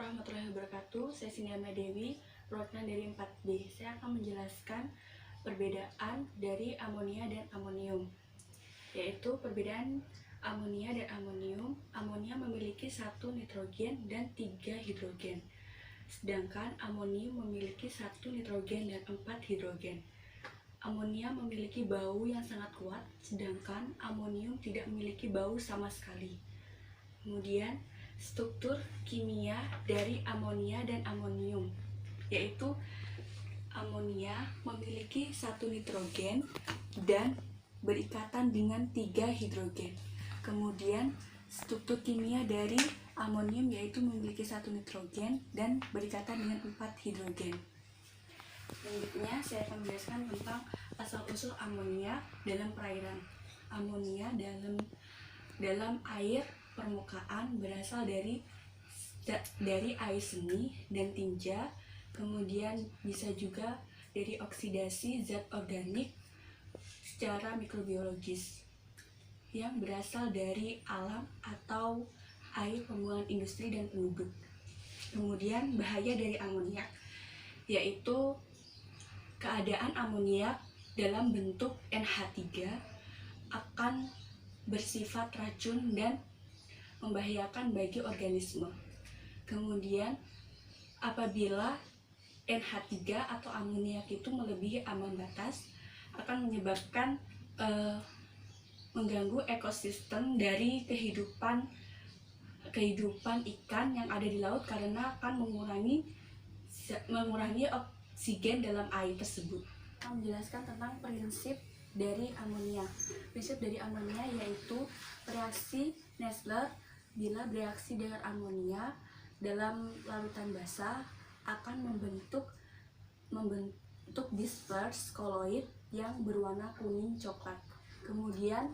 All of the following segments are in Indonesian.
warahmatullahi wabarakatuh. Saya Sindiama Dewi, perwakilan dari 4B. Saya akan menjelaskan perbedaan dari amonia dan amonium, yaitu perbedaan amonia dan amonium. Amonia memiliki 1 nitrogen dan 3 hidrogen, sedangkan amonium memiliki 1 nitrogen dan 4 hidrogen. Amonia memiliki bau yang sangat kuat, sedangkan amonium tidak memiliki bau sama sekali. Kemudian struktur kimia dari amonia dan amonium, yaitu amonia memiliki 1 nitrogen dan berikatan dengan 3 hidrogen. Kemudian struktur kimia dari amonium yaitu memiliki 1 nitrogen dan berikatan dengan 4 hidrogen. Selanjutnya saya akan menjelaskan tentang asal-usul amonia dalam perairan. Amonia dalam air permukaan berasal dari air seni dan tinja, kemudian bisa juga dari oksidasi zat organik secara mikrobiologis yang berasal dari alam atau air pembuangan industri dan penduduk. Kemudian bahaya dari amoniak, yaitu keadaan amoniak dalam bentuk NH3 akan bersifat racun dan membahayakan bagi organisme. Kemudian apabila NH3 atau amoniak itu melebihi ambang batas, akan menyebabkan mengganggu ekosistem dari kehidupan ikan yang ada di laut, karena akan mengurangi oksigen dalam air tersebut. Saya menjelaskan tentang prinsip dari amonia. Prinsip dari amonia yaitu reaksi Nessler. Bila bereaksi dengan amonia dalam larutan basah akan membentuk disperse koloid yang berwarna kuning coklat. Kemudian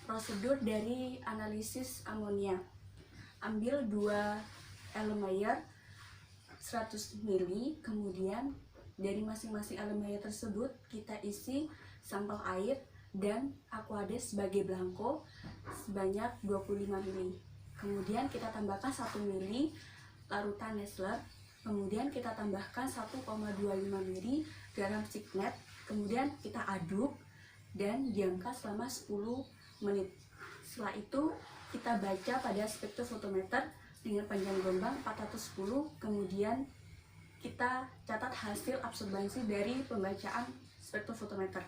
prosedur dari analisis amonia. Ambil 2 Erlenmeyer 100 ml, kemudian dari masing-masing Erlenmeyer tersebut kita isi sampel air dan aquades sebagai blanko sebanyak 25 ml. Kemudian kita tambahkan 1 ml larutan Nessler, kemudian kita tambahkan 1,25 ml garam signet, kemudian kita aduk dan diamkan selama 10 menit. Setelah itu kita baca pada spektrofotometer dengan panjang gelombang 410, kemudian kita catat hasil absorbansi dari pembacaan spektrofotometer.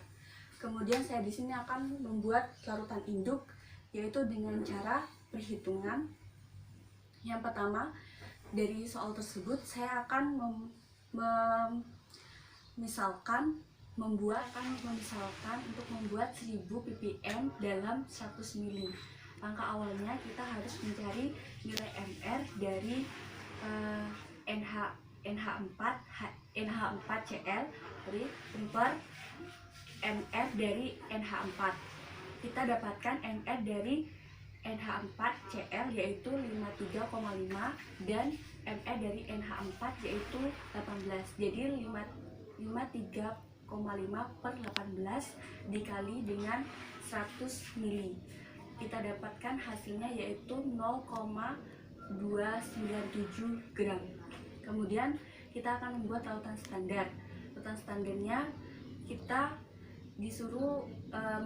Kemudian saya di sini akan membuat larutan induk, yaitu dengan cara perhitungan. Yang pertama, dari soal tersebut saya akan misalkan untuk membuat 1000 ppm dalam 100 ml. Langkah awalnya kita harus mencari nilai MR dari NH4Cl per MR dari NH4. Kita dapatkan MR dari NH4Cl yaitu 53,5 dan MR dari NH4 yaitu 18. Jadi 53,5 per 18 dikali dengan 100 ml. Kita dapatkan hasilnya yaitu 0,297 gram. Kemudian kita akan membuat lautan standar. Lautan standarnya kita disuruh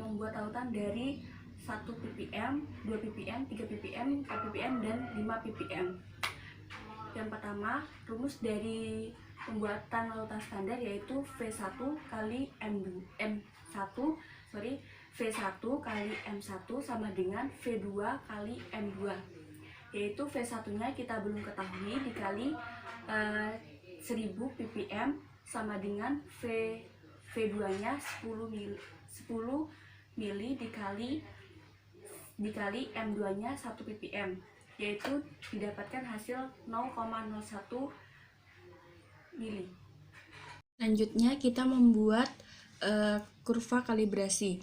membuat lautan dari 1 ppm, 2 ppm, 3 ppm, 4 ppm, dan 5 ppm. Yang pertama, rumus dari pembuatan lautan standar yaitu V1 kali M1 sama dengan V2 kali M2. Yaitu V1 nya kita belum ketahui, dikali 1000 ppm sama dengan V2 nya 10 mili dikali M2 nya 1 ppm, yaitu didapatkan hasil 0,01 mili. Selanjutnya kita membuat kurva kalibrasi.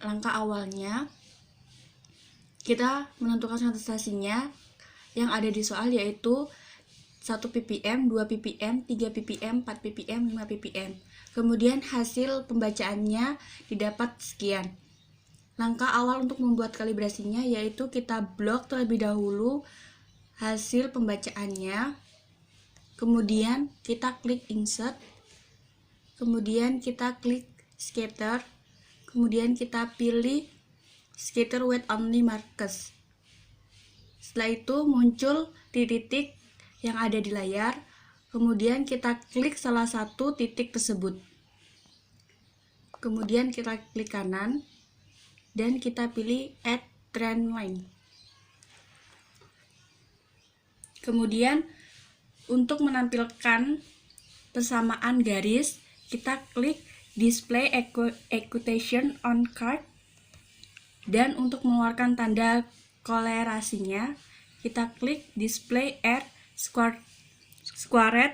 Langkah awalnya kita menentukan konsentrasinya yang ada di soal, yaitu 1 ppm, 2 ppm, 3 ppm, 4 ppm, 5 ppm. Kemudian hasil pembacaannya didapat sekian. Langkah awal untuk membuat kalibrasinya yaitu kita blok terlebih dahulu hasil pembacaannya, kemudian kita klik insert, kemudian kita klik scatter, kemudian kita pilih scatter with only markers. Setelah itu muncul titik yang ada di layar, kemudian kita klik salah satu titik tersebut. Kemudian kita klik kanan dan kita pilih add trend line. Kemudian untuk menampilkan persamaan garis, kita klik display equation on card, dan untuk mengeluarkan tanda kolerasinya kita klik display r squared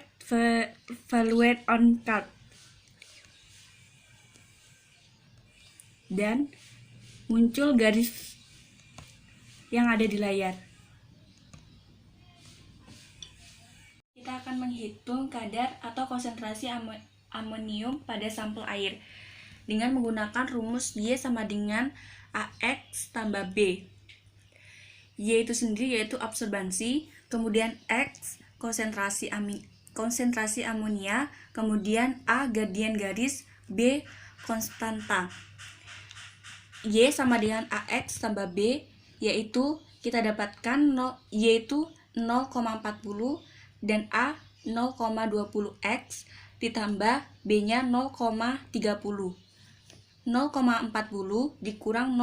value on card, dan muncul garis yang ada di layar. Kita akan menghitung kadar atau konsentrasi amonium pada sampel air dengan menggunakan rumus Y sama dengan AX tambah B. Y itu sendiri yaitu absorbansi, kemudian X konsentrasi amonia, kemudian A gradien garis, B konstanta. Y sama dengan AX tambah B, yaitu kita dapatkan Y itu 0,40 dan A 0,20X ditambah B-nya 0,30. 0,40 dikurang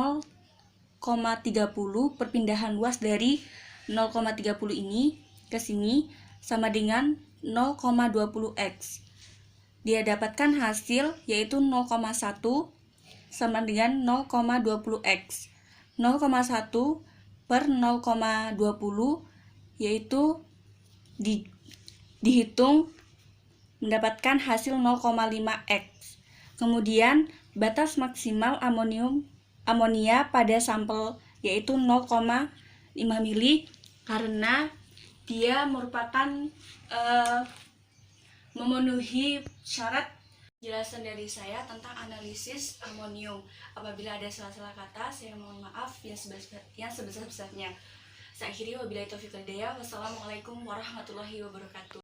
0,30 perpindahan luas dari 0,30 ini ke sini sama dengan 0,20X. Dia dapatkan hasil yaitu 0,1 sama dengan 0,20X. 0,1 per 0,20 yaitu dihitung mendapatkan hasil 0,5X. Kemudian batas maksimal amonia pada sampel yaitu 0,5 mili karena dia merupakan memenuhi syarat. Penjelasan dari saya tentang analisis amonium. Apabila ada salah-salah kata, saya mohon maaf yang sebesar-besarnya. Saya akhiri, wabillahi taufiq wal hidayah. Wassalamualaikum warahmatullahi wabarakatuh.